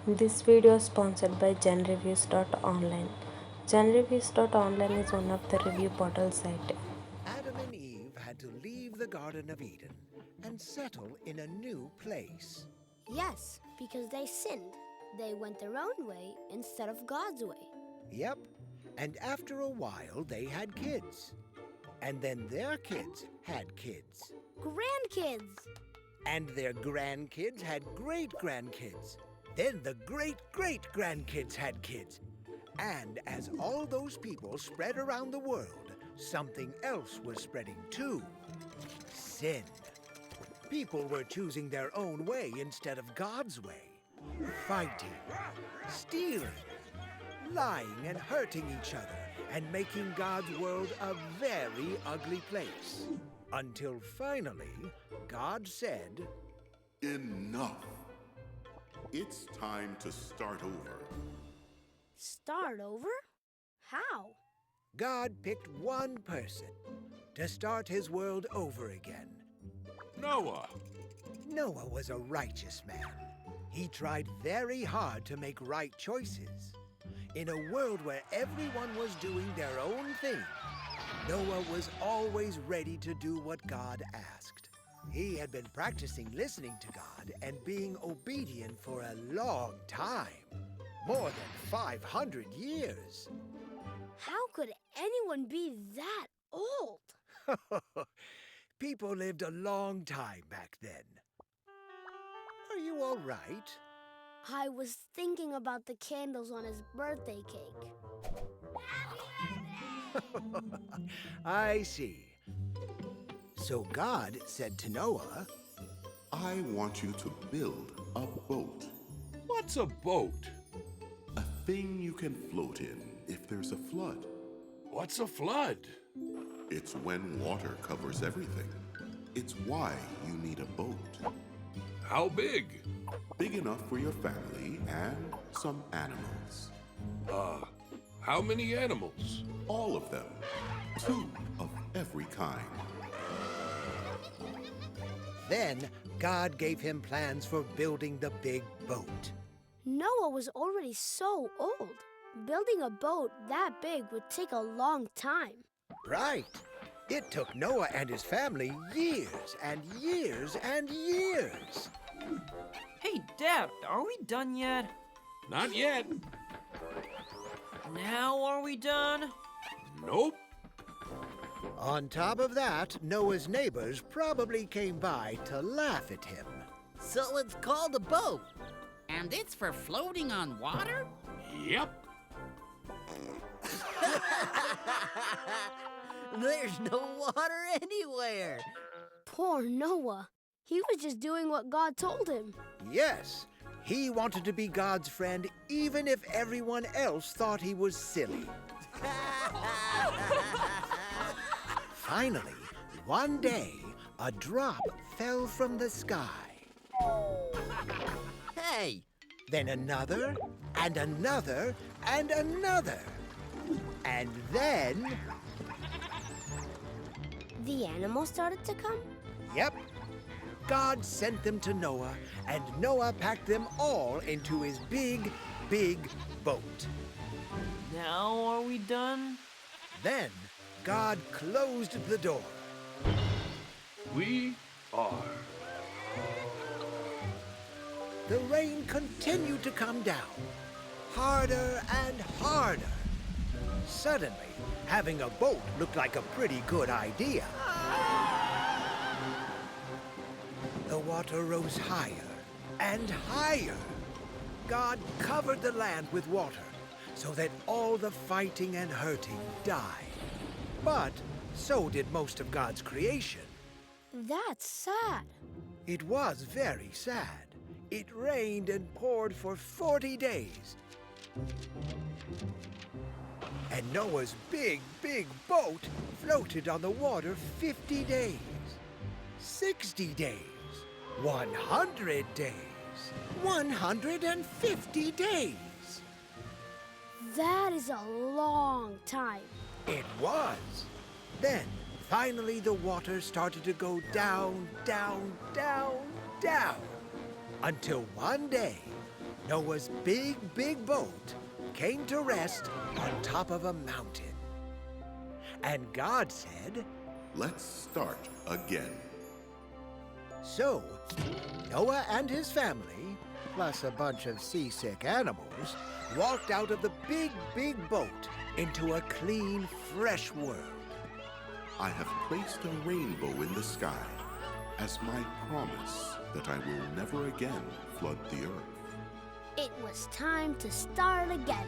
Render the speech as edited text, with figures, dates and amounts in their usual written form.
This video is sponsored by genreviews.online. Genreviews.online is one of the review portal site. Adam and Eve had to leave the Garden of Eden and settle in a new place. Yes, because they sinned. They went their own way instead of God's way. Yep, and after a while they had kids. And then their kids had kids. Grandkids! And their grandkids had great-grandkids. Then the great-great-grandkids had kids. And as all those people spread around the world, something else was spreading too. Sin. People were choosing their own way instead of God's way. Fighting, stealing, lying and hurting each other, and making God's world a very ugly place. Until finally, God said, Enough. It's time to start over. Start over? How? God picked one person to start his world over again. Noah. Noah was a righteous man. He tried very hard to make right choices. In a world where everyone was doing their own thing, Noah was always ready to do what God asked. He had been practicing listening to God and being obedient for a long time, more than 500 years. How could anyone be that old? People lived a long time back then. Are you all right? I was thinking about the candles on his birthday cake. I see. So God said to Noah, I want you to build a boat. What's a boat? A thing you can float in if there's a flood. What's a flood? It's when water covers everything. It's why you need a boat. How big? Big enough for your family and some animals. How many animals? All of them. 2 of every kind. Then God gave him plans for building the big boat. Noah was already so old. Building a boat that big would take a long time. Right. It took Noah and his family years and years and years. Hey, Dad, are we done yet? Not yet. Now are we done? Nope. On top of that, Noah's neighbors probably came by to laugh at him. So it's called a boat. And it's for floating on water? Yep. There's no water anywhere. Poor Noah. He was just doing what God told him. Yes, he wanted to be God's friend even if everyone else thought he was silly. Finally, one day, a drop fell from the sky. Hey, Then another, and another, and another. And then, The animals started to come? yep, God sent them to Noah, and Noah packed them all into his big, big boat. Now are we done? Then, God closed the door. We are. The rain continued to come down, harder and harder. Suddenly, having a boat looked like a pretty good idea. The water rose higher and higher. God covered the land with water so that all the fighting and hurting died. But so did most of God's creation. That's sad. It was very sad. It rained and poured for 40 days. And Noah's big, big boat floated on the water 50 days, 60 days, 100 days, 150 days. That is a long time. It was. Then, finally, the water started to go down, down, down, down. Until one day, Noah's big, big boat came to rest on top of a mountain. And God said, Let's start again. so Noah and his family, plus a bunch of seasick animals, walked out of the big, big boat into a clean, fresh world. I have placed a rainbow in the sky as my promise that I will never again flood the earth. It was time to start again.